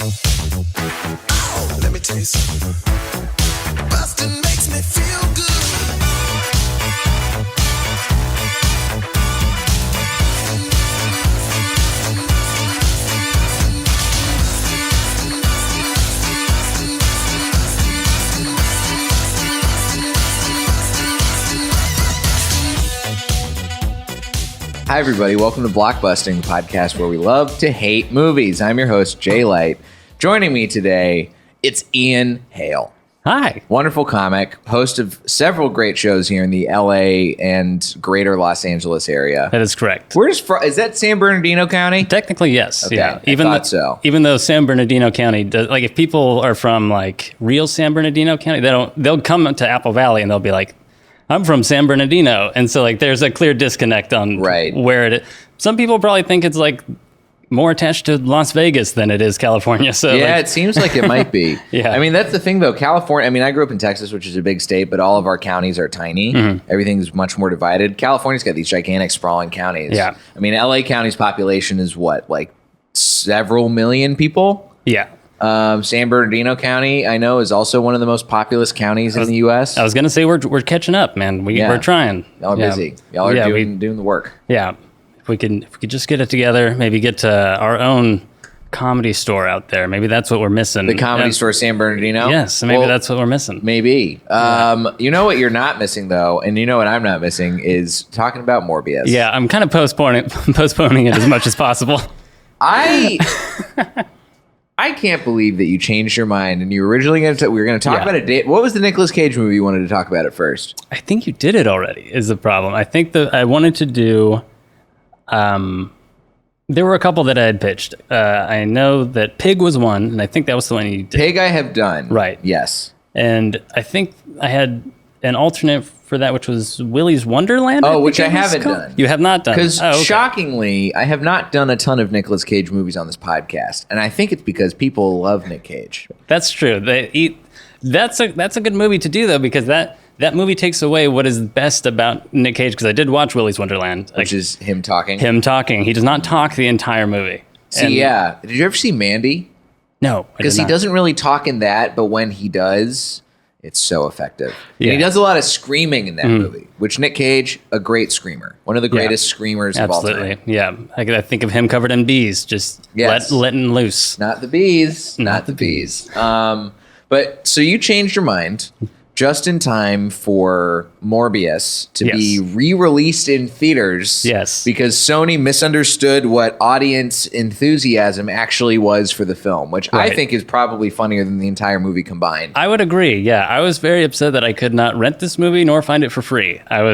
Oh, let me tell you something. Busting makes me feel good. Hi, everybody. Welcome to Blockbusting, the podcast where we love to hate movies. I'm your host, Jay Light. Joining me today, it's Ian Hale. Hi. Wonderful comic, host of several great shows here in the LA and greater Los Angeles area. That is correct. Is that San Bernardino County? Technically, yes. Okay, yeah. I thought so. Even though San Bernardino County does, like, if people are from like real San Bernardino County, they'll come to Apple Valley and they'll be like, I'm from San Bernardino. And so like there's a clear disconnect on where it is. Some people probably think it's like more attached to Las Vegas than it is California. So yeah, like, it seems like it might be. Yeah. I mean, that's the thing though. California, I mean, I grew up in Texas, which is a big state, but all of our counties are tiny. Mm-hmm. Everything's much more divided. California's got these gigantic sprawling counties. Yeah. I mean, LA County's population is what, like several million people? Yeah. San Bernardino County, I know, is also one of the most populous counties in the U.S. I was going to say we're catching up, man. We're trying. Y'all are busy. Y'all are doing the work. Yeah. If we could just get it together, maybe get to our own comedy store out there. Maybe that's what we're missing. The comedy store, San Bernardino? Yes, maybe that's what we're missing. Maybe. You know what you're not missing, though, and you know what I'm not missing, is talking about Morbius. Yeah, I'm kind of postponing it as much as possible. I can't believe that you changed your mind and you were originally we were going to talk about it. What was the Nicolas Cage movie you wanted to talk about at first? I think you did it already is the problem. I think that I wanted to do, there were a couple that I had pitched. I know that Pig was one, and I think that was the one you did. Pig I have done. Right. Yes. And I think I had an alternate for that, which was Willy's Wonderland. Which I haven't done. You have not done. Because shockingly, I have not done a ton of Nicolas Cage movies on this podcast, and I think it's because people love Nick Cage. That's true. That's a good movie to do though, because that movie takes away what is best about Nick Cage. Because I did watch Willy's Wonderland, which is him talking. He does not talk the entire movie. Yeah. Did you ever see Mandy? No, because he doesn't really talk in that, but when he does, it's so effective. Yeah. And he does a lot of screaming in that movie, which Nick Cage, a great screamer. One of the greatest screamers of all time. Yeah. I think of him covered in bees, just letting loose. Not the bees. Not the bees. But so you changed your mind just in time for Morbius to be re-released in theaters. Yes. Because Sony misunderstood what audience enthusiasm actually was for the film, which I think is probably funnier than the entire movie combined. I would agree. Yeah. I was very upset that I could not rent this movie nor find it for free. I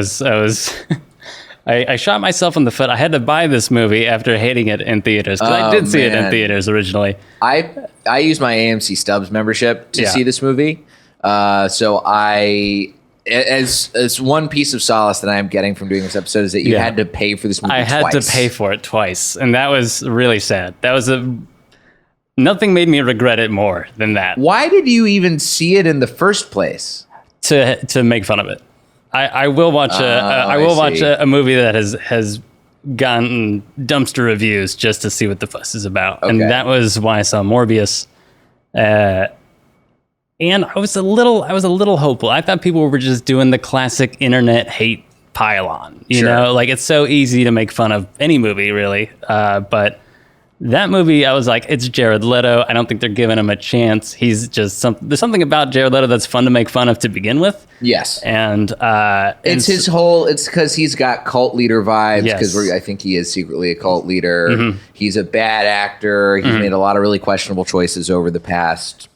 shot myself in the foot. I had to buy this movie after hating it in theaters, because I did see it in theaters originally. I used my AMC Stubs membership to see this movie. So as one piece of solace that I am getting from doing this episode is that you had to pay for this movie twice. I had to pay for it twice, and that was really sad. Nothing made me regret it more than that. Why did you even see it in the first place? To make fun of it. I will watch a movie that has gotten dumpster reviews just to see what the fuss is about, and that was why I saw Morbius. And I was a little hopeful. I thought people were just doing the classic internet hate pile-on. You know, like it's so easy to make fun of any movie, really. But that movie, I was like, it's Jared Leto. I don't think they're giving him a chance. He's just there's something about Jared Leto that's fun to make fun of to begin with. Yes. And it's because he's got cult leader vibes, because I think he is secretly a cult leader. Mm-hmm. He's a bad actor. He's made a lot of really questionable choices over the past,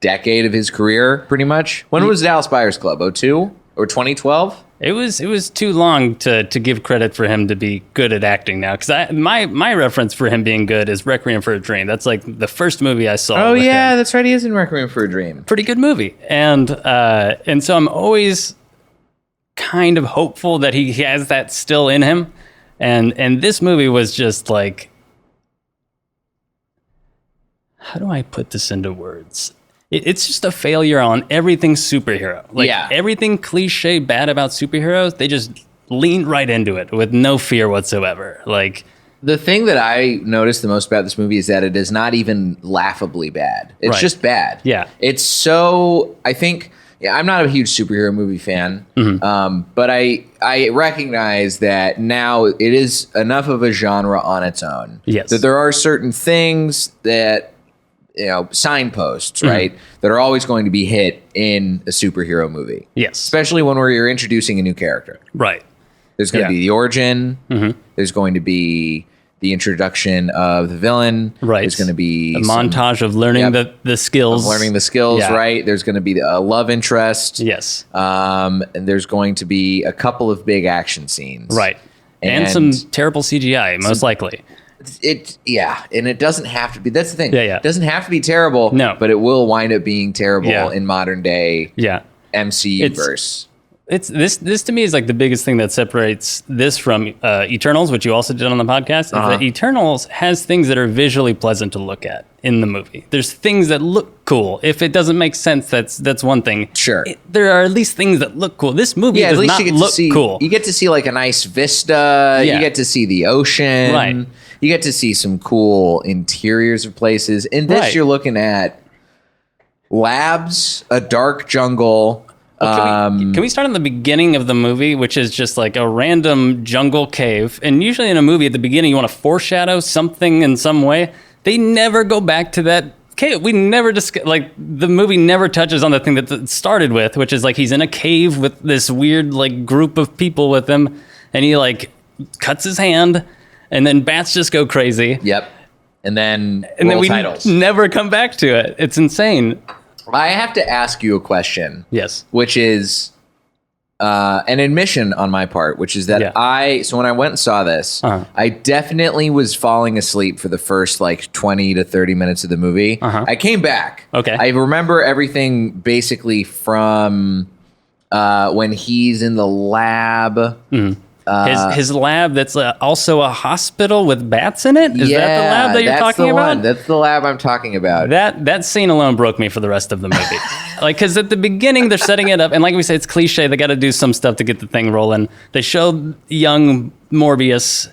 decade of his career, pretty much. When was Dallas Buyers Club? 2002 or 2012? It was too long to give credit for him to be good at acting now, because my reference for him being good is Requiem for a Dream. That's like the first movie I saw. Oh yeah, that's right. He is in Requiem for a Dream. Pretty good movie, and so I'm always kind of hopeful that he has that still in him, and this movie was just like, how do I put this into words? It's just a failure on everything superhero. Everything cliche bad about superheroes, they just leaned right into it with no fear whatsoever. Like, The thing that I noticed the most about this movie is that it is not even laughably bad. It's just bad. Yeah. It's so, I think, I'm not a huge superhero movie fan, but I recognize that now it is enough of a genre on its own. Yes. That there are certain things that, signposts, right, that are always going to be hit in a superhero movie. Yes. Especially when you're introducing a new character. Right. There's going to be the origin. There's going to be the introduction of the villain. Right. There's going to be a montage of learning the skills. Right. There's going to be a love interest. Yes. And there's going to be a couple of big action scenes. Right. And some terrible CGI, most likely. And it doesn't have to be. That's the thing. Yeah. It doesn't have to be terrible. No. But it will wind up being terrible in modern day MCU verse. It's this to me is like the biggest thing that separates this from Eternals, which you also did on the podcast. Is that Eternals has things that are visually pleasant to look at in the movie. There's things that look cool. If it doesn't make sense, that's one thing. Sure. There are at least things that look cool. This movie does not look cool. You get to see like a nice vista. You get to see the ocean. Right. You get to see some cool interiors of places. In this, you're looking at labs, a dark jungle. Can we start in the beginning of the movie, which is just like a random jungle cave? And usually in a movie at the beginning, you want to foreshadow something in some way. They never go back to that cave. We never the movie never touches on the thing that it started with, which is like he's in a cave with this weird like group of people with him, and he like cuts his hand, and then bats just go crazy. Yep. And then we titles. never come back to it. It's insane. I have to ask you a question. Yes. Which is an admission on my part, which is that so when I went and saw this, I definitely was falling asleep for the first like 20 to 30 minutes of the movie. I came back. Okay. I remember everything basically from when he's in the lab. His lab that's also a hospital with bats in it? Is that the lab that you're talking about? That's the lab I'm talking about. That scene alone broke me for the rest of the movie. Because at the beginning, they're setting it up, and like we say, it's cliche. They got to do some stuff to get the thing rolling. They show young Morbius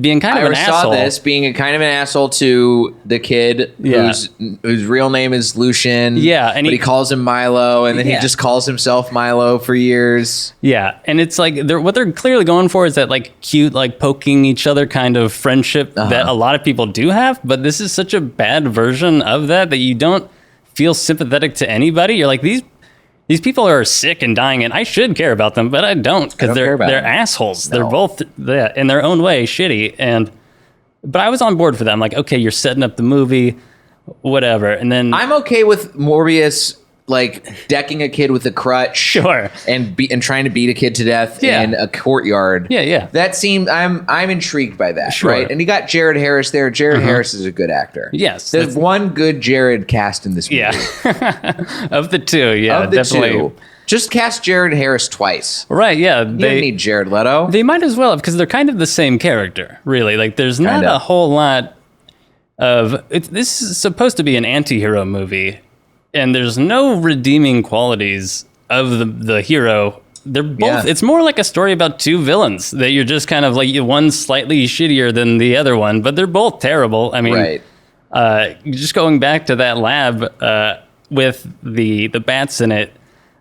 being kind of an asshole. I saw this being kind of an asshole to the kid whose real name is Lucian. Yeah, but he calls him Milo, and then he just calls himself Milo for years. Yeah, and it's like what they're clearly going for is that like cute, like poking each other kind of friendship that a lot of people do have. But this is such a bad version of that you don't feel sympathetic to anybody. You're like these people are sick and dying, and I should care about them, but I don't because they're assholes. No. They're both in their own way shitty. But I was on board for that. I'm like, okay, you're setting up the movie, whatever. And then I'm okay with Morbius like decking a kid with a crutch, sure, and trying to beat a kid to death in a courtyard. Yeah. That seemed I'm intrigued by that, sure. right? And you got Jared Harris there. Jared Harris is a good actor. Yes, there's one good Jared cast in this movie. Yeah, of the two, definitely. Two. Just cast Jared Harris twice. Right, yeah. They don't need Jared Leto. They might as well have, because they're kind of the same character, really. Like, there's not a whole lot of... This is supposed to be an anti-hero movie, and there's no redeeming qualities of the hero. They're both... It's more like a story about two villains, that you're just kind of like, one's slightly shittier than the other one, but they're both terrible. I mean, just going back to that lab with the bats in it,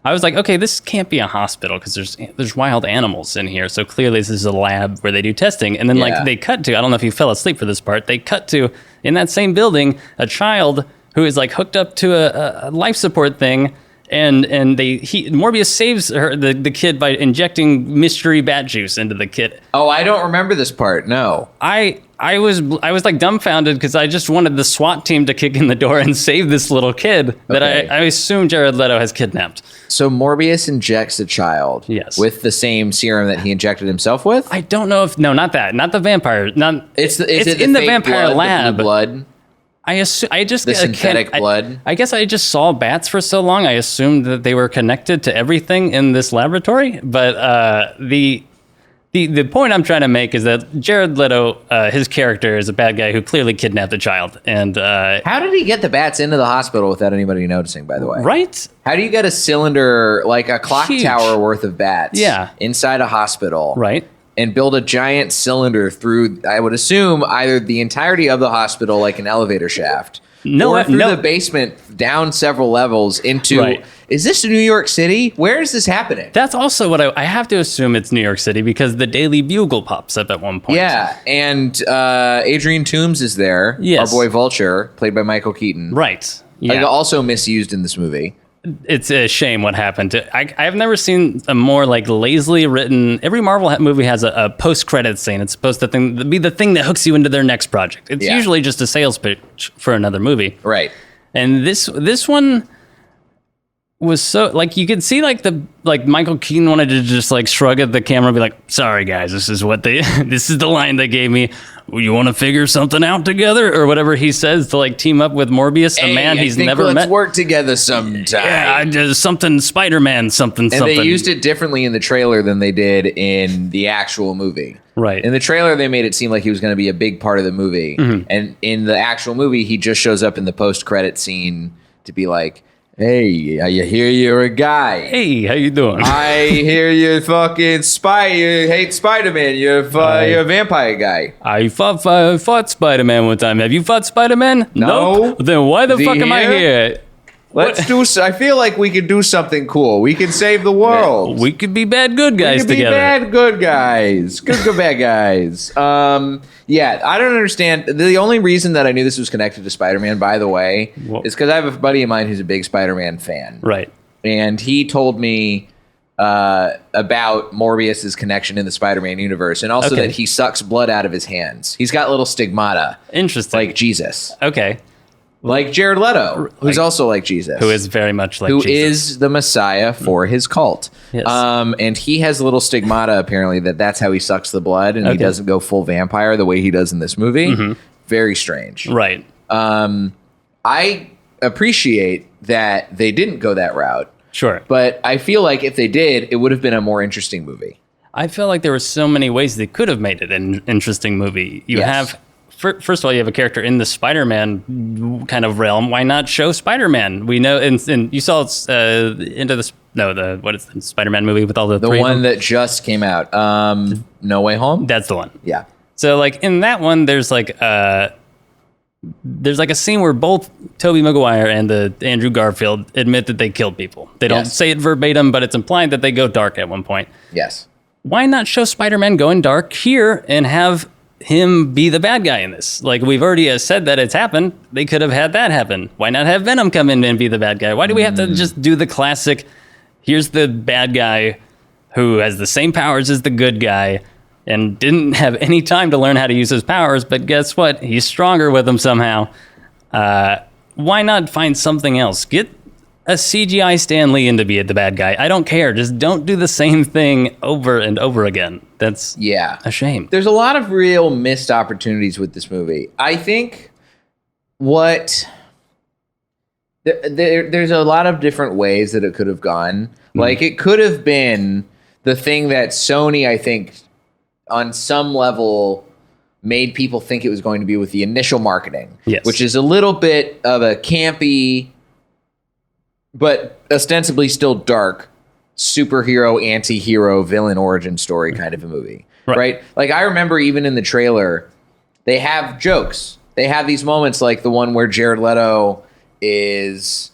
I was like, okay, this can't be a hospital because there's wild animals in here. So clearly this is a lab where they do testing. And then like they cut to, I don't know if you fell asleep for this part, they cut to, in that same building, a child who is like hooked up to a life support thing. And Morbius saves the kid by injecting mystery bat juice into the kid. Oh, I don't remember this part. No. I was like dumbfounded because I just wanted the SWAT team to kick in the door and save this little kid that I assume Jared Leto has kidnapped. So Morbius injects a child with the same serum that he injected himself with? I don't know if... No, not that. Not the vampire. It's in the vampire lab. The blood? The synthetic blood? I guess I just saw bats for so long, I assumed that they were connected to everything in this laboratory. But the point I'm trying to make is that Jared Leto, his character, is a bad guy who clearly kidnapped a child. And how did he get the bats into the hospital without anybody noticing, by the way? Right? How do you get a cylinder, like a clock tower worth of bats inside a hospital? Right. and build a giant cylinder through, I would assume, either the entirety of the hospital, like an elevator shaft, or through the basement down several levels into... Right. Is this New York City? Where is this happening? That's also what I have to assume it's New York City because the Daily Bugle pops up at one point. Yeah, and Adrian Toomes is there. Yes. Our boy Vulture, played by Michael Keaton. Right. Yeah. Like, also misused in this movie. It's a shame what happened. I've never seen a more like lazily written. Every Marvel movie has a post-credit scene. It's supposed to be the thing that hooks you into their next project. It's usually just a sales pitch for another movie. Right. And this one was so like you could see like Michael Keaton wanted to just like shrug at the camera and be like, sorry guys, this is the line they gave me. You want to figure something out together or whatever he says to like team up with Morbius, a man he's never met. Let's work together sometime. Yeah, just something SpiderMan, something. And they used it differently in the trailer than they did in the actual movie. Right. In the trailer, they made it seem like he was going to be a big part of the movie. Mm-hmm. And in the actual movie, he just shows up in the post-credit scene to be like, hey, I hear you're a guy. Hey, how you doing? I hear you fucking you hate Spider-Man. You're a vampire guy. I fought Spider-Man one time. Have you fought Spider-Man? No. Nope. Then why the fuck am I here? I feel like we could do something cool. We can save the world. We could be bad good guys together. Bad good guys. Good bad guys. Yeah, I don't understand. The only reason that I knew this was connected to Spider-Man, by the way, is because I have a buddy of mine who's a big Spider-Man fan. Right. And he told me about Morbius's connection in the Spider-Man universe, and also that he sucks blood out of his hands. He's got little stigmata. Interesting. Like Jesus. Okay. Like Jared Leto, who's also like Jesus. Who is very much like Jesus. Who is the Messiah for his cult. Yes. And he has a little stigmata, apparently, that's how he sucks the blood, and he doesn't go full vampire the way he does in this movie. Mm-hmm. Very strange. Right. I appreciate that they didn't go that route. Sure. But I feel like if they did, it would have been a more interesting movie. I feel like there were so many ways they could have made it an interesting movie. You have... First of all, you have a character in the Spider-Man kind of realm. Why not show Spider-Man? We know, and you saw it's into the what is the Spider-Man movie with all the three one that just came out, No Way Home. That's the one. Yeah. So like in that one, there's like a scene where both Tobey Maguire and the Andrew Garfield admit that they killed people. They don't say it verbatim, but it's implied that they go dark at one point. Yes. Why not show Spider-Man going dark here and have him be the bad guy in this? Like, we've already said that it's happened. They could have had that happen. Why not have Venom come in and be the bad guy? Why do we have to just do the classic, here's the bad guy who has the same powers as the good guy and didn't have any time to learn how to use his powers, but guess what? He's stronger with them somehow. Why not find something else? Get a CGI Stan Lee in to be the bad guy. I don't care. Just don't do the same thing over and over again. That's a shame. There's a lot of real missed opportunities with this movie. I think there's a lot of different ways that it could have gone. Like, it could have been the thing that Sony, I think, on some level made people think it was going to be with the initial marketing, which is a little bit of a campy, but ostensibly still dark, superhero, anti-hero, villain origin story kind of a movie, right? Like, I remember even in the trailer, they have jokes. They have these moments like the one where Jared Leto is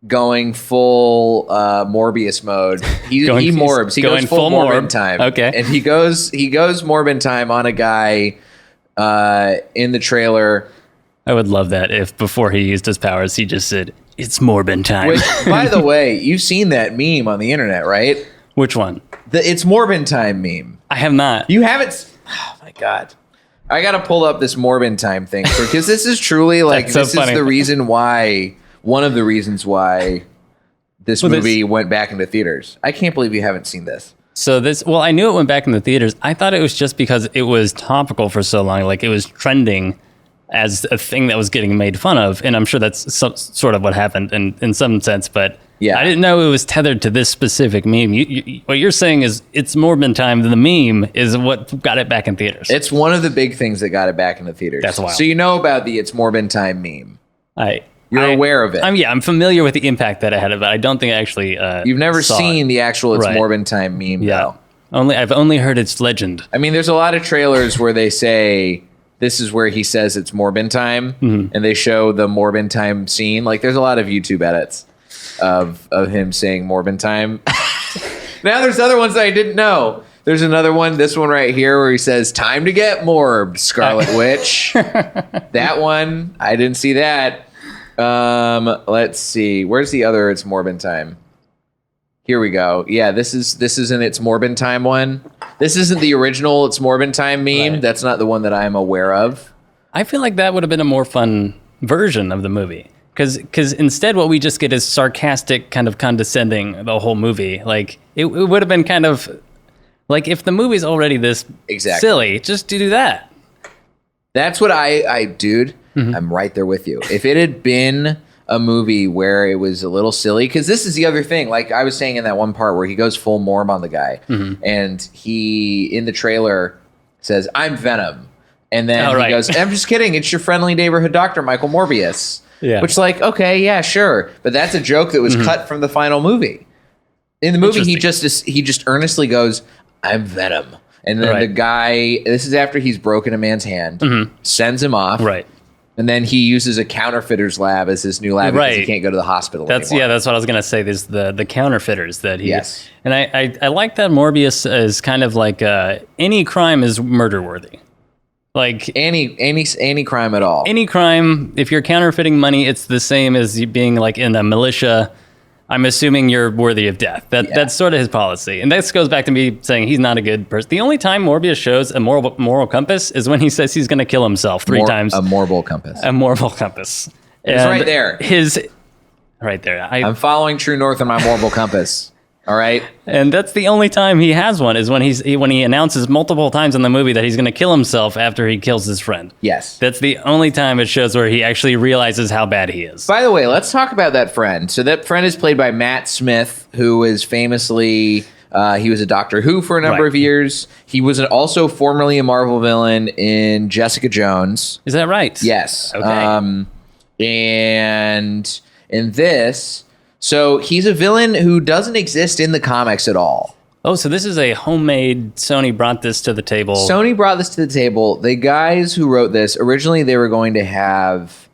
going full Morbius mode. He morbs. He goes full Morbin time. Okay. And he goes Morbin time on a guy in the trailer. I would love that if before he used his powers, he just said, "It's Morbin time." Which, by the way, you've seen that meme on the internet, right? Which one? The "It's Morbin time" meme. I have not. You haven't? Oh my God. I got to pull up this Morbin time thing because this is truly like, this is the reason why, one of the reasons why this movie went back into theaters. I can't believe you haven't seen this. So I knew it went back in the theaters. I thought it was just because it was topical for so long. Like, it was trending as a thing that was getting made fun of. And I'm sure that's sort of what happened in some sense. But I didn't know it was tethered to this specific meme. What you're saying is it's Morbin time. The meme is what got it back in theaters. It's one of the big things that got it back in the theaters. That's wild. So you know about the "It's Morbin time" meme. You're I'm aware of it. I'm familiar with the impact that it had, but I don't think I actually You've never seen it. the actual "It's Morbin time" meme, though. I've only heard it's legend. I mean, there's a lot of trailers where they say this is where he says it's Morbin time, and they show the Morbin time scene. Like, there's a lot of YouTube edits of him saying Morbin time. Now there's other ones that I didn't know. There's another one, this one right here, where he says, "Time to get Morb, Scarlet Witch." That one, I didn't see that. Let's see. Where's the other It's Morbin Time? Here we go. Yeah, this isn't It's Morbin Time one. This isn't the original It's Morbin Time meme. Right. That's not the one that I'm aware of. I feel like that would have been a more fun version of the movie. Because instead what we just get is sarcastic, kind of condescending the whole movie. Like, it would have been kind of... Like, if the movie's already this silly, just do that. That's what dude, I'm right there with you. If it had been a movie where it was a little silly, because this is the other thing, like I was saying in that one part where he goes full Morb on the guy, and he, in the trailer, says, "I'm Venom." And then he goes, "I'm just kidding, it's your friendly neighborhood doctor, Michael Morbius." Yeah. Which, like, okay, yeah, sure. But that's a joke that was cut from the final movie. In the movie, he just earnestly goes, "I'm Venom." And then the guy, this is after he's broken a man's hand, sends him off. Right. And then he uses a counterfeiter's lab as his new lab because he can't go to the hospital anymore. Yeah, that's what I was going to say. There's the counterfeiters that he... Yes. And I like that Morbius is kind of like any crime is murder-worthy. Like any crime at all. Any crime, if you're counterfeiting money, it's the same as you being like in a militia. I'm assuming you're worthy of death. That's sort of his policy. And this goes back to me saying he's not a good person. The only time Morbius shows a moral compass is when he says he's going to kill himself three times. A moral compass. A moral compass. It's right there. Right there. I'm following true north on my moral compass. All right. And that's the only time he has one is when he announces multiple times in the movie that he's going to kill himself after he kills his friend. Yes. That's the only time it shows where he actually realizes how bad he is. By the way, let's talk about that friend. So that friend is played by Matt Smith, who is famously, he was a Doctor Who for a number of years. He was also formerly a Marvel villain in Jessica Jones. Is that right? Yes. Okay. And in this... So he's a villain who doesn't exist in the comics at all. Oh, so this is a homemade, Sony brought this to the table. Sony brought this to the table. The guys who wrote this, originally they were going to have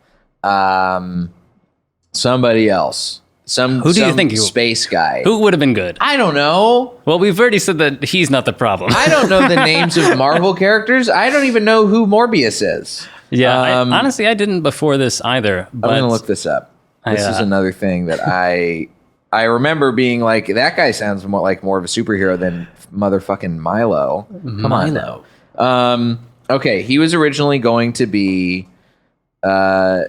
somebody else. Who do you think? Space guy. Who would have been good? I don't know. Well, we've already said that he's not the problem. I don't know the names of Marvel characters. I don't even know who Morbius is. Yeah, honestly, I didn't before this either. But I'm going to look this up. This is another thing that I remember being like, that guy sounds more of a superhero than motherfucking Milo. Come on. Okay, he was originally going to be, where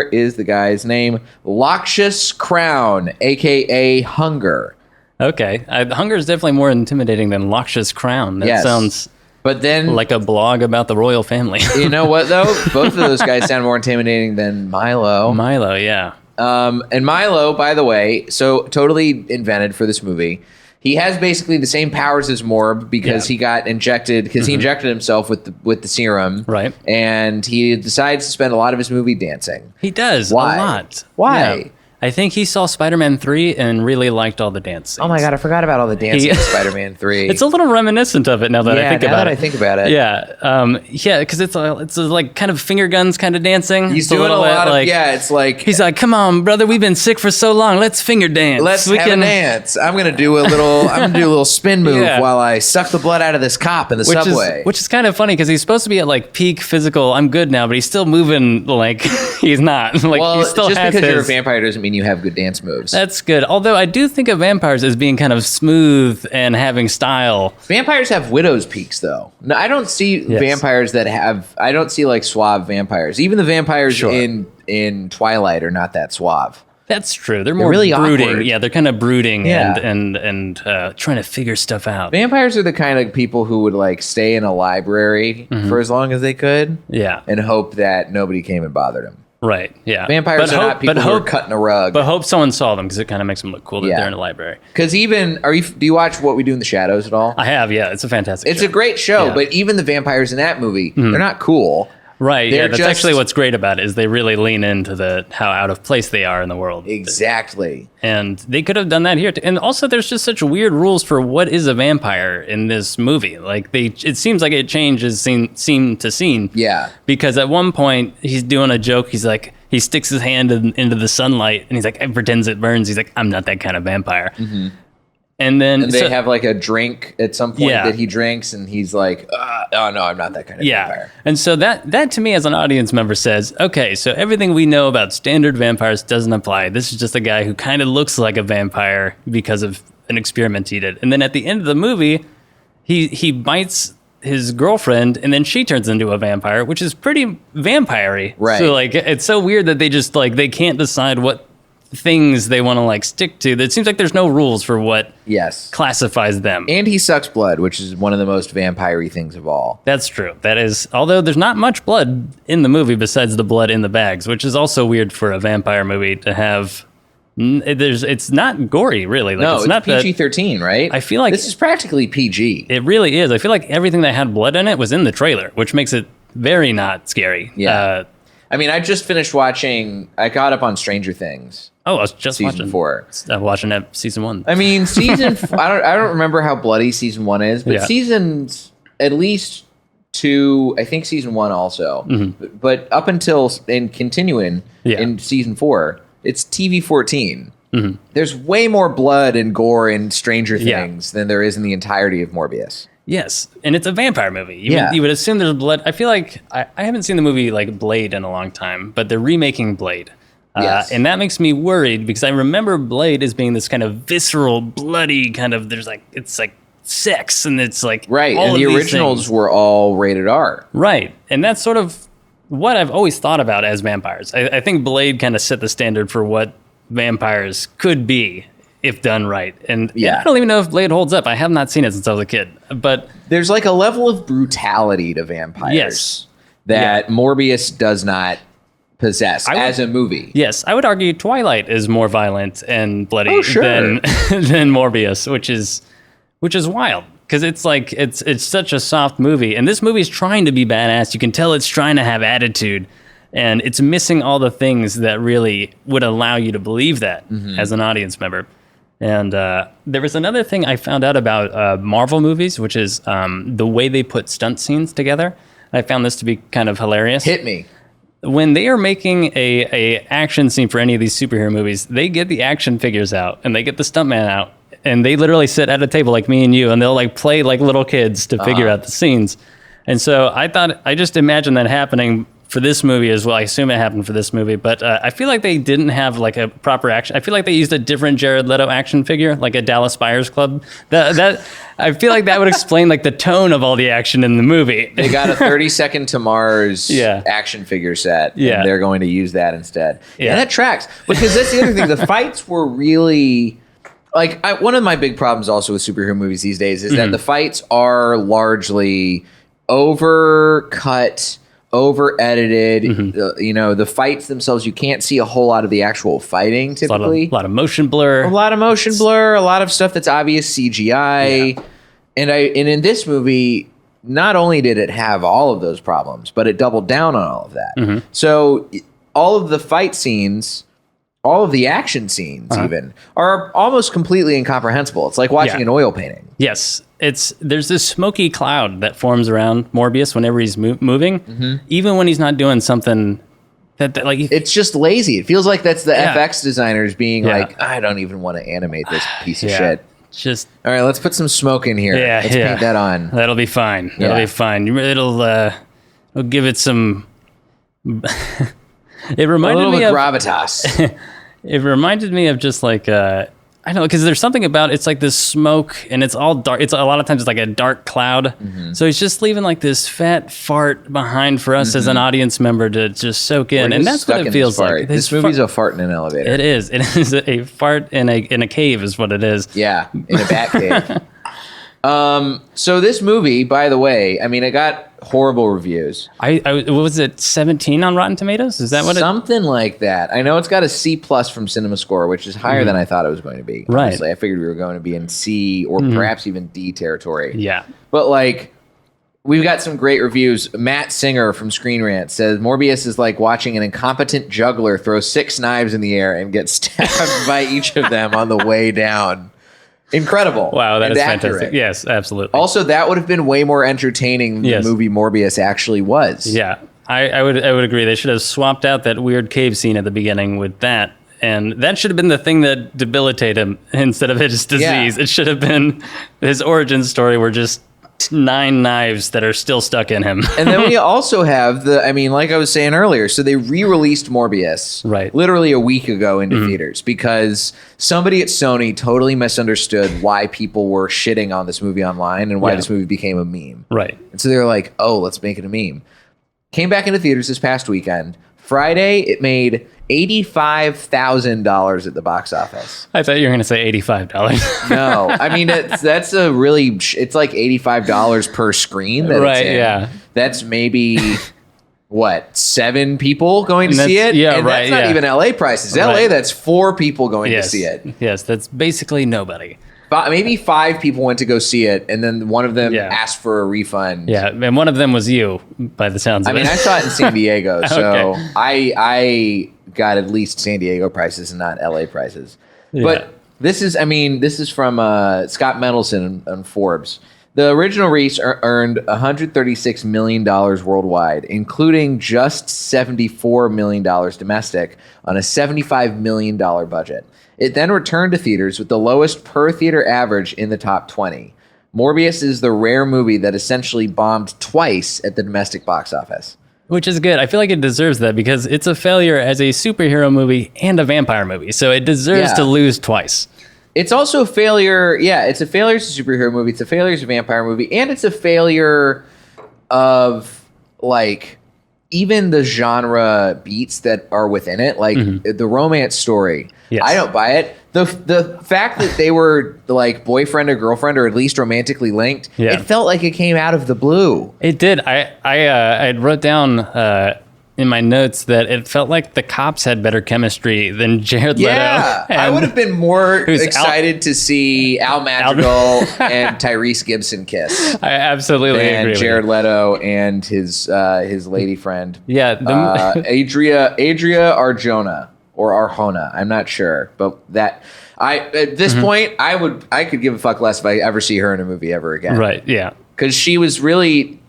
is the guy's name? Loxis Crown, a.k.a. Hunger. Okay, Hunger is definitely more intimidating than Loxis Crown. That sounds... But then, like a blog about the royal family. You know what, though? Both of those guys sound more intimidating than Milo. Milo, yeah. And Milo, by the way, so totally invented for this movie. He has basically the same powers as Morb because he got injected, because he injected himself with the serum. Right. And he decides to spend a lot of his movie dancing. He does. Why? A lot. Why? Yeah. I think he saw SpiderMan 3 and really liked all the dance scenes. Oh my God, I forgot about all the dancing in SpiderMan 3. It's a little reminiscent of it now that I think about it. I think about it. Yeah, because it's like kind of finger guns kind of dancing. He's doing a lot of, it's like... He's like, come on, brother, we've been sick for so long. Let's finger dance. Let's have a dance. I'm going to do a little spin move while I suck the blood out of this cop in the subway. Which is kind of funny because he's supposed to be at like peak physical, I'm good now, but he's still moving like he's not. Like, well, he still just has because you're a vampire doesn't mean you have good dance moves. That's good. Although I do think of vampires as being kind of smooth and having style. Vampires have widow's peaks, though. No, I don't see vampires that have... I don't see like suave vampires. Even the vampires in Twilight are not that suave. That's true. They're more really brooding. Awkward. Yeah, they're kind of brooding and trying to figure stuff out. Vampires are the kind of people who would like stay in a library for as long as they could. Yeah. And hope that nobody came and bothered them. Right, yeah. Vampires are not people who are cutting a rug. But hope someone saw them because it kind of makes them look cool that they're in a library. Because even, do you watch What We Do in the Shadows at all? I have, yeah. It's a fantastic show. It's a great show, but even the vampires in that movie, they're not cool. Right. That's actually what's great about it is they really lean into how out of place they are in the world. Exactly. And they could have done that here. And also, there's just such weird rules for what is a vampire in this movie. Like it seems like it changes scene to scene. Yeah. Because at one point he's doing a joke. He's like, he sticks his hand into the sunlight and he's like, and pretends it burns. He's like, I'm not that kind of vampire. Mm-hmm. And they have like a drink at some point that he drinks, and he's like, "Oh no, I'm not that kind of vampire." And so that to me as an audience member says, okay, so everything we know about standard vampires doesn't apply. This is just a guy who kind of looks like a vampire because of an experiment he did. And then at the end of the movie, he bites his girlfriend, and then she turns into a vampire, which is pretty vampire-y. Right. So like, it's so weird that they just like they can't decide what things they want to like stick to. It seems like there's no rules for what classifies them. And he sucks blood, which is one of the most vampire-y things of all. That's true. That is, although there's not much blood in the movie besides the blood in the bags, which is also weird for a vampire movie to have. It's not gory, really. Like, no, it's not PG-13, right? I feel like this is practically PG. It really is. I feel like everything that had blood in it was in the trailer, which makes it very not scary. Yeah. I mean, I just finished watching. I caught up on Stranger Things. Oh, I was just season 4. Watching season 1. I mean, I don't remember how bloody season 1 is, but seasons at least 2. I think season 1 also. Mm-hmm. But up until and continuing in season 4, it's TV-14. Mm-hmm. There's way more blood and gore in Stranger Things than there is in the entirety of Morbius. Yes, and it's a vampire movie. You would assume there's blood. I feel like I haven't seen the movie like Blade in a long time, but they're remaking Blade. And that makes me worried because I remember Blade as being this kind of visceral, bloody kind of, it's like sex and it's like right. all and of the these originals things. Were all rated R. Right. And that's sort of what I've always thought about as vampires. I think Blade kind of set the standard for what vampires could be if done right. And I don't even know if Blade holds up. I have not seen it since I was a kid. But there's like a level of brutality to vampires that Morbius does not possess as a movie. Yes, I would argue Twilight is more violent and bloody than Morbius, which is wild because it's like it's such a soft movie, and this movie's trying to be badass. You can tell it's trying to have attitude, and it's missing all the things that really would allow you to believe that as an audience member. And there was another thing I found out about Marvel movies, which is the way they put stunt scenes together. I found this to be kind of hilarious. Hit me. When they are making a action scene for any of these superhero movies, they get the action figures out and they get the stuntman out and they literally sit at a table like me and you and they'll like play like little kids to figure out the scenes. And so I just imagined that happening for this movie as well. I assume it happened for this movie, but I feel like they didn't have like a proper action. I feel like they used a different Jared Leto action figure, like a Dallas Buyers Club. That I feel like that would explain like the tone of all the action in the movie. They got a 30-second to Mars action figure set, and they're going to use that instead. Yeah, that tracks because that's the other thing. The fights were really like one of my big problems also with superhero movies these days is that the fights are largely overcut. Over edited, the fights themselves, you can't see a whole lot of the actual fighting typically. A lot of motion blur. A lot of stuff that's obvious CGI. And in this movie, not only did it have all of those problems, but it doubled down on all of that. So all of the fight scenes, all of the action scenes even, are almost completely incomprehensible. It's like watching an oil painting. Yes. There's this smoky cloud that forms around Morbius whenever he's moving, even when he's not doing something that like it's just lazy. It feels like that's the FX designers being like, I don't even want to animate this piece of shit. Just all right, let's put some smoke in here. Let's paint that on. That'll be fine. That'll be fine. It'll give it some. It reminded me of gravitas. It reminded me of just like I don't know, because there's something about it's like this smoke and it's all dark. It's a lot of times it's like a dark cloud. So he's just leaving like this fat fart behind for us as an audience member to just soak in, and that's what it feels like. This movie's a fart in an elevator. It is. It is a fart in a cave, is what it is. Yeah, in a bat cave. So this movie, by the way, I mean, it got horrible reviews. What was it, 17 on Rotten Tomatoes? Is that what something like that? I know it's got a C+ from CinemaScore, which is higher than I thought it was going to be. Right. Honestly. I figured we were going to be in C or perhaps even D territory. Yeah. But like, We've got some great reviews. Matt Singer from Screen Rant says Morbius is like watching an incompetent juggler throw 6 knives in the air and get stabbed by each of them on the way down. Incredible. Wow, that is accurate. fantastic. Yes, absolutely. Also, that would have been way more entertaining than the movie Morbius actually was. Yeah, I would agree. They should have swapped out that weird cave scene at the beginning with that. And that should have been the thing that debilitated him instead of his disease. It should have been his origin story were just 9 knives that are still stuck in him. And then we also have like I was saying earlier, so they re-released Morbius literally a week ago into theaters because somebody at Sony totally misunderstood why people were shitting on this movie online and why this movie became a meme. Right. And so they were like, oh, let's make it a meme. Came back into theaters this past weekend. Friday, it made $85,000 at the box office. I thought you were going to say $85. No, I mean that's a really. It's like $85 per screen. That it's in. Yeah. That's maybe what 7 people going to see it. Yeah, and right. That's not even LA prices. LA, that's 4 people going to see it. Yes, that's basically nobody. Maybe 5 people went to go see it, and then one of them asked for a refund. Yeah, and one of them was you, by the sounds of it. I mean, I saw it in San Diego, so I got at least San Diego prices and not LA prices. Yeah. But this is from Scott Mendelson on Forbes. The original release earned $136 million worldwide, including just $74 million domestic on a $75 million budget. It then returned to theaters with the lowest per theater average in the top 20. Morbius is the rare movie that essentially bombed twice at the domestic box office. Which is good. I feel like it deserves that because it's a failure as a superhero movie and a vampire movie. So it deserves to lose twice. It's also a failure. Yeah, it's a failure as a superhero movie. It's a failure as a vampire movie. And it's a failure of, like, even the genre beats that are within it. Like, the romance story. Yes. I don't buy it. The fact that they were, like, boyfriend or girlfriend or at least romantically linked, it felt like it came out of the blue. It did. I wrote down in my notes that it felt like the cops had better chemistry than Jared Leto. Yeah, I would have been more excited to see Al Madrigal and Tyrese Gibson kiss. I absolutely agree. And Jared Leto and his lady friend. Yeah, Adria Arjona or Arjona. I'm not sure, but at this point I could give a fuck less if I ever see her in a movie ever again. Right. Yeah. Because she was really.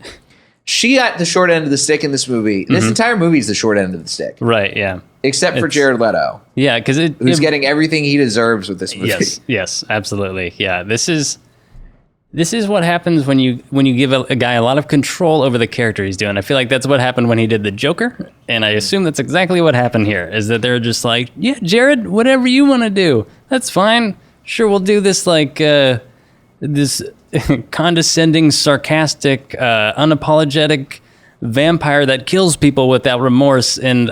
She got the short end of the stick in this movie. This entire movie is the short end of the stick. Right, yeah. Except for Jared Leto. Yeah, because who's getting everything he deserves with this movie. Yes, absolutely. Yeah, this is what happens when you give a guy a lot of control over the character he's doing. I feel like that's what happened when he did the Joker, and I assume that's exactly what happened here, is that they're just like, yeah, Jared, whatever you want to do, that's fine. Sure, we'll do this like this condescending, sarcastic, unapologetic vampire that kills people without remorse. And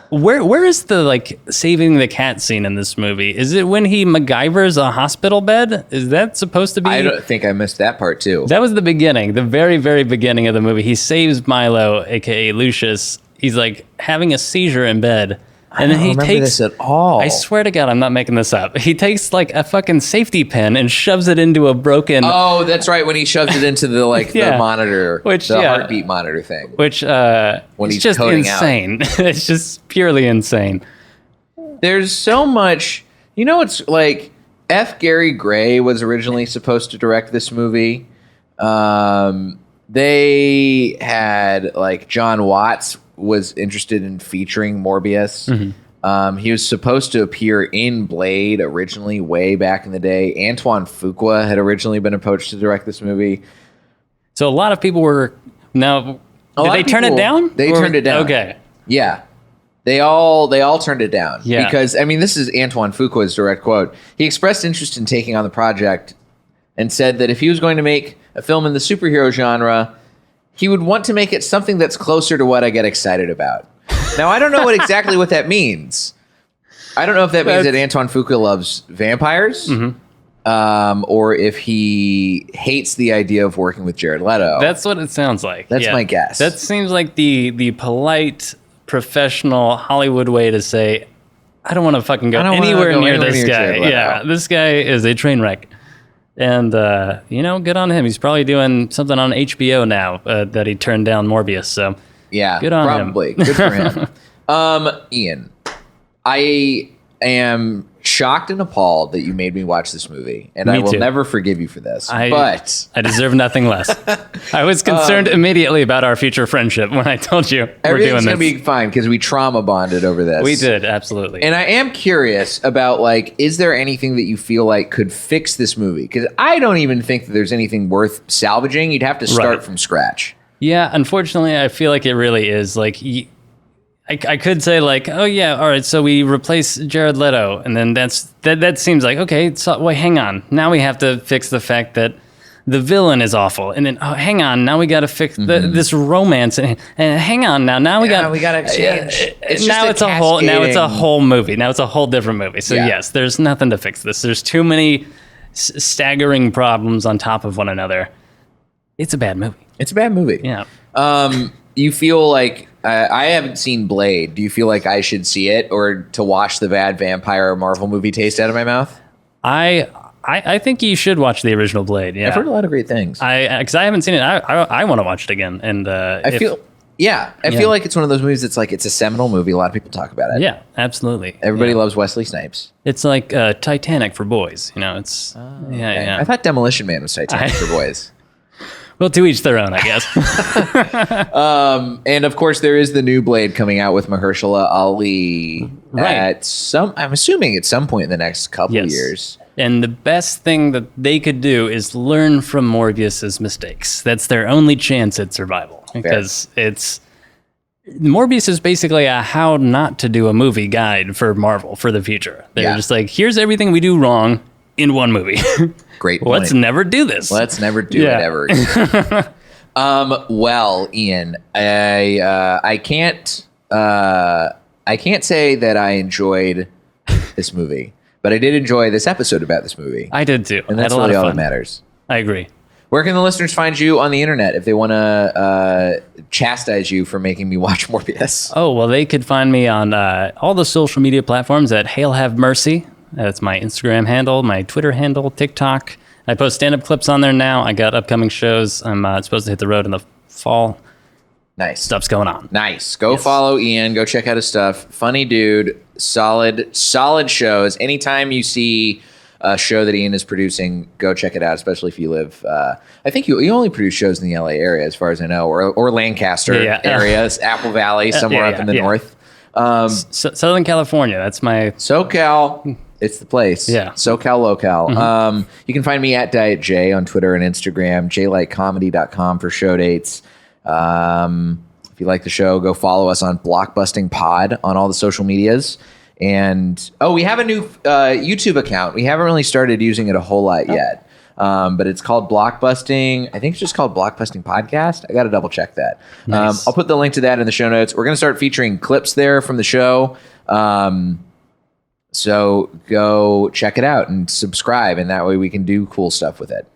where is the like saving the cat scene in this movie? Is it when he MacGyvers a hospital bed? Is that supposed to be? I don't think I missed that part too. That was the beginning, the very, very beginning of the movie. He saves Milo, aka Lucius. He's like having a seizure in bed. And then he takes this at all. I swear to God, I'm not making this up. He takes like a fucking safety pin and shoves it into a broken. Oh, that's right. When he shoves it into the the monitor, the heartbeat monitor thing. Which when he's just insane. It's just purely insane. There's so much. You know, it's like F. Gary Gray was originally supposed to direct this movie. They had like John Watts was interested in featuring Morbius. He was supposed to appear in Blade originally, way back in the day. Antoine Fuqua had originally been approached to direct this movie. So a lot of people were now. Did they turn it down? They turned it down. Okay. Yeah. They all turned it down. Yeah. Because I mean, this is Antoine Fuqua's direct quote. He expressed interest in taking on the project and said that if he was going to make a film in the superhero genre, he would want to make it something that's closer to what I get excited about. Now, I don't know exactly what that means. I don't know if that means that Antoine Fuqua loves vampires, or if he hates the idea of working with Jared Leto. That's what it sounds like. That's my guess. That seems like the polite, professional Hollywood way to say, I don't want to fucking go anywhere near this guy. Yeah, this guy is a train wreck. And, good on him. He's probably doing something on HBO now that he turned down Morbius. So, yeah, good on probably. him. Good for him. Ian, I am shocked and appalled that you made me watch this movie, and I will never forgive you for this. But I deserve nothing less. I was concerned immediately about our future friendship when I told you we're doing this. Everything's gonna be fine because we trauma bonded over this. We did, absolutely. And I am curious about, like, is there anything that you feel like could fix this movie? Because I don't even think that there's anything worth salvaging. You'd have to start from scratch. Yeah, unfortunately, I feel like it really is. Like, I could say, like, oh yeah, all right, so we replace Jared Leto, and then that seems like, okay, so wait, hang on, now we have to fix the fact that the villain is awful, and then hang on, now we got to fix this romance, and hang on, now we got to change. It's a whole movie. Now it's a whole different movie. So yes, there's nothing to fix this. There's too many staggering problems on top of one another. It's a bad movie. It's a bad movie. Yeah. You feel like I haven't seen Blade. Do you feel like I should see it, or to wash the bad vampire Marvel movie taste out of my mouth? I think you should watch the original Blade. Yeah, I've heard a lot of great things. Because I haven't seen it. I want to watch it again. And I feel like it's one of those movies that's like, it's a seminal movie. A lot of people talk about it. Yeah, absolutely. Everybody loves Wesley Snipes. It's like Titanic for boys. It's yeah. I thought Demolition Man was Titanic for boys. Well, to each their own, I guess. And of course, there is the new Blade coming out with Mahershala Ali I'm assuming at some point in the next couple of years. And the best thing that they could do is learn from Morbius's mistakes. That's their only chance at survival. Because Morbius is basically a how not to do a movie guide for Marvel for the future. They're just like, here's everything we do wrong in one movie. Great point. Let's never do this. Let's never do it ever again. Well, Ian, I can't say that I enjoyed this movie, but I did enjoy this episode about this movie. I did too. And that's really all that matters. I agree. Where can the listeners find you on the internet if they want to chastise you for making me watch Morbius? Oh, well, they could find me on all the social media platforms at Hale Have Mercy. That's my Instagram handle, my Twitter handle, TikTok. I post stand-up clips on there now. I got upcoming shows. I'm supposed to hit the road in the fall. Nice. Stuff's going on. Nice. Go follow Ian. Go check out his stuff. Funny dude. Solid shows. Anytime you see a show that Ian is producing, go check it out, especially if you live... I think you only produce shows in the LA area, as far as I know, or Lancaster areas, Apple Valley, somewhere up in the north. Southern California. That's my... SoCal... It's the place. Yeah. SoCal Local. You can find me at Diet J on Twitter and Instagram, jlightcomedy.com for show dates. If you like the show, go follow us on Blockbusting Pod on all the social medias. And, we have a new YouTube account. We haven't really started using it a whole lot yet. But it's called Blockbusting. I think it's just called Blockbusting Podcast. I got to double check that. Nice. I'll put the link to that in the show notes. We're going to start featuring clips there from the show. So go check it out and subscribe, and that way we can do cool stuff with it.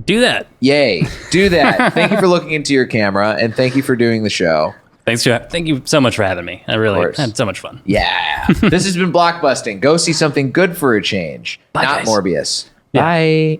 Do that. Yay. Do that. Thank you for looking into your camera, and thank you for doing the show. Thank you so much for having me. I really had so much fun. Yeah. This has been Blockbusting. Go see something good for a change. Bye, not guys. Morbius. Yeah. Bye.